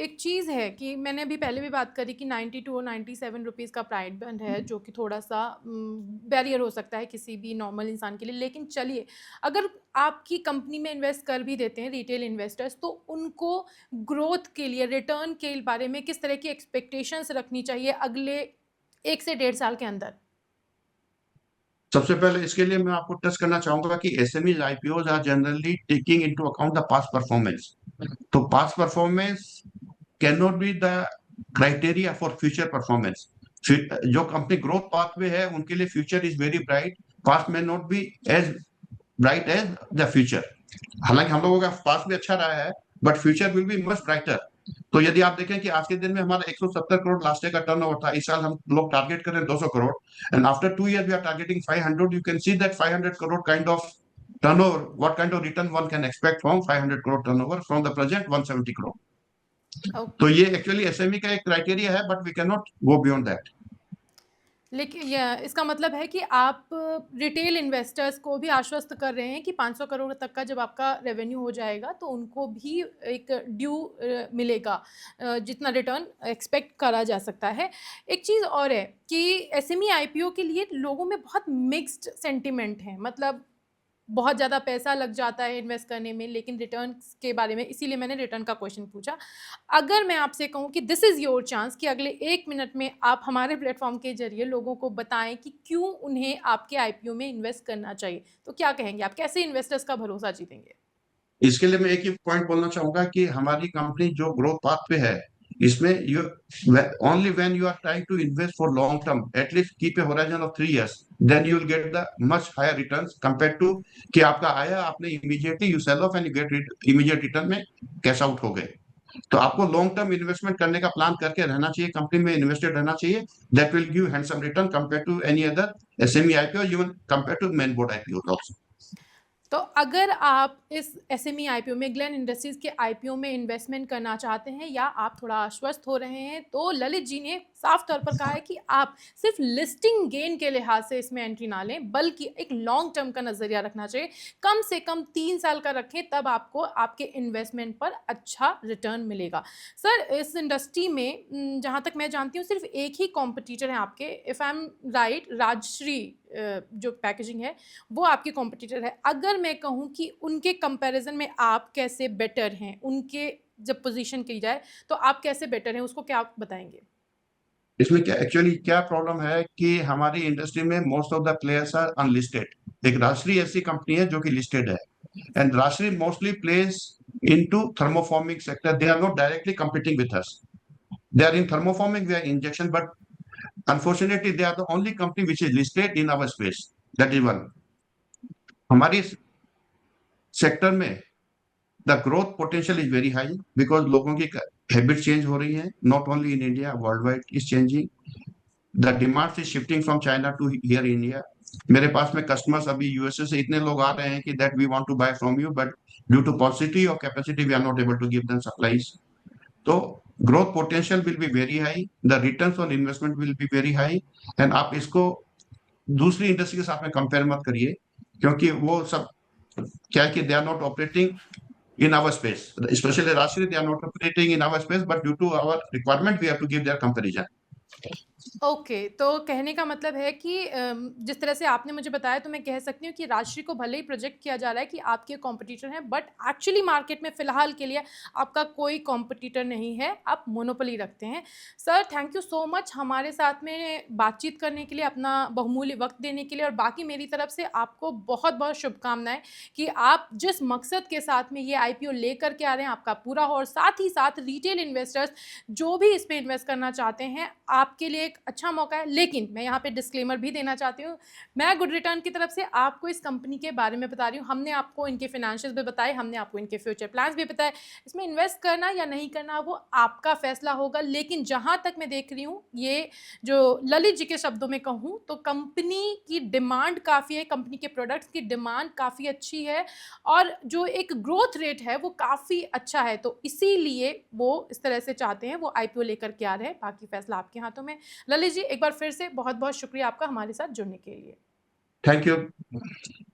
एक चीज़ है कि मैंने अभी पहले भी बात करी कि 92 और 97 रुपीज़ का प्राइस बैंड है, जो कि थोड़ा-सा बैरियर हो सकता है किसी भी नॉर्मल इंसान के लिए। लेकिन चलिए, अगर आपकी कंपनी में इन्वेस्ट कर भी देते हैं रिटेल इन्वेस्टर्स, तो उनको ग्रोथ के लिए, रिटर्न के बारे में किस तरह की एक्सपेक्टेशंस रखनी चाहिए अगले 1 से 1.5 साल के अंदर? सबसे पहले इसके लिए मैं आपको टच करना चाहूंगा कि SME IPOs are generally taking into account the past performance. तो past performance can not be the criteria for future performance. जो कंपनी ग्रोथ पाथ में है उनके लिए future is very bright, past में not be as bright as the future. हालांकि हम लोगों का पास्ट भी अच्छा रहा है, but future will be much brighter. तो यदि आप देखें कि आज के दिन में हमारा 170 करोड़ लास्ट ईयर का टर्नओवर था, इस साल हम लोग टारगेट कर रहे हैं 200 crore, and after 2 years we are targeting 500। You can see that 500 crore kind of turnover, what kind of return one can expect from 500 crore turnover from the present 170 crore. तो ओके। ये एक्चुअली एसएमई का एक criteria है, but we can not go beyond that. लेकिन इसका मतलब है कि आप रिटेल इन्वेस्टर्स को भी आश्वस्त कर रहे हैं कि 500 करोड़ तक का जब आपका रेवेन्यू हो जाएगा तो उनको भी एक ड्यू मिलेगा, जितना रिटर्न एक्सपेक्ट करा जा सकता है। एक चीज़ और है कि एसएमई आईपीओ के लिए लोगों में बहुत मिक्स्ड सेंटिमेंट है, मतलब बहुत ज़्यादा पैसा लग जाता है इन्वेस्ट करने में, लेकिन रिटर्न्स के बारे में, इसीलिए मैंने रिटर्न का क्वेश्चन पूछा। अगर मैं आपसे कहूँ कि दिस इज़ योर चांस कि अगले 1 मिनट में आप हमारे प्लेटफ़ॉर्म के ज़रिए लोगों को बताएँ कि क्यों उन्हें आपके आईपीओ में इन्वेस्ट करना चाहिए, तो क्या कहेंगे आप? कैसे इन्वेस्टर्स का भरोसा जीतेंगे? इसके लिए मैं एक ही पॉइंट बोलना चाहूंगा कि हमारी कंपनी जो ग्रोथ पाथ पे है, इसमें you only when you are trying to invest for long term, at least keep a horizon of 3 years, then you will get the much higher returns compare to कि आपका आया, आपने immediately you sell off and you get immediate return में cash out हो गए। तो आपको long term investment करने का प्लान करके रहना चाहिए, कंपनी में इन्वेस्टेड रहना चाहिए। That will give handsome return compare to any other SME IPO, even compare to main board IPO also. तो अगर आप इस एसएमई आईपीओ में, ग्लेन इंडस्ट्रीज के आईपीओ में इन्वेस्टमेंट करना चाहते हैं या आप थोड़ा आश्वस्त हो रहे हैं, तो ललित जी ने साफ तौर पर कहा है कि आप सिर्फ लिस्टिंग गेन के लिहाज से इसमें एंट्री ना लें, बल्कि एक लॉन्ग टर्म का नजरिया रखना चाहिए। कम से कम 3 साल का रखें, तब आपको आपके इन्वेस्टमेंट पर अच्छा रिटर्न मिलेगा। सर, इस इंडस्ट्री में जहाँ तक मैं जानती हूँ सिर्फ एक ही कॉम्पिटिटर है आपके, if I am right, Rajshree जो पैकेजिंग है वो आपकी कॉम्पिटिटर है। अगर मैं कहूँ कि उनके कंपैरिजन में आप कैसे बेटर हैं, उनके जब पोजीशन की जाए तो आप कैसे बेटर हैं, उसको क्या आप बताएंगे? इसमें क्या एक्चुअली क्या प्रॉब्लम है कि हमारी इंडस्ट्री में most of the players are unlisted. एक राजश्री ऐसी कंपनी है जो कि लिस्टेड है, and Rajshree mostly place into thermoforming sector. They are not directly competing with us. They are in thermoforming, we are injection, but unfortunately they are the only company which is listed in our space. That is one. हमारी sector में the growth potential is very high, because लोगों की habit change हो रही है, not only in India, worldwide is changing. The demand is shifting from China to here India. मेरे पास में कस्टमर्स अभी यूएसए से इतने लोग आ रहे हैं कि that we want to buy from you, but due to possibility और capacity we are not able to give them supplies. तो growth potential will be very high, the returns on investment will be very high. And आप इसको दूसरी industry के साथ में compare मत करिए, क्योंकि वो सब क्या है कि they are not operating in our space, especially Rashri, they are not operating in our space, but due to our requirement, we have to give their comparison. Okay, तो कहने का मतलब है कि जिस तरह से आपने मुझे बताया, तो मैं कह सकती हूँ कि राजश्री को भले ही प्रोजेक्ट किया जा रहा है कि आपके कॉम्पिटिटर हैं, बट एक्चुअली मार्केट में फ़िलहाल के लिए आपका कोई कॉम्पिटिटर नहीं है, आप मोनोपोली रखते हैं। Sir, thank you so much हमारे साथ में बातचीत करने के लिए, अपना बहुमूल्य वक्त देने के लिए, और बाकी मेरी तरफ से आपको बहुत-बहुत शुभकामनाएँ कि आप जिस मकसद के साथ में ये आईपीओ लेकर के आ रहे हैं, आपका पूरा हो, और साथ ही साथ रिटेल इन्वेस्टर्स जो भी इसमें इन्वेस्ट करना चाहते हैं, आपके लिए एक अच्छा मौका है। लेकिन मैं यहाँ पे डिस्क्लेमर भी देना चाहती हूँ, मैं गुड रिटर्न की तरफ से आपको इस कंपनी के बारे में बता रही हूँ। हमने आपको इनके फाइनेंशियल्स भी बताए, हमने आपको इनके फ्यूचर प्लान्स भी बताए। इसमें इन्वेस्ट करना या नहीं करना वो आपका फैसला होगा। लेकिन जहाँ तक मैं देख रही हूँ, ये जो ललित जी के शब्दों में कहूँ तो कंपनी की डिमांड काफ़ी है, कंपनी के प्रोडक्ट्स की डिमांड काफ़ी अच्छी है, और जो एक ग्रोथ रेट है वो काफ़ी अच्छा है। तो इसीलिए वो इस तरह से चाहते हैं, वो आईपीओ लेकर के आ रहे हैं। बाकी फैसला आपके हाथों में। ललित जी, एक बार फिर से बहुत-बहुत शुक्रिया आपका हमारे साथ जुड़ने के लिए। Thank you.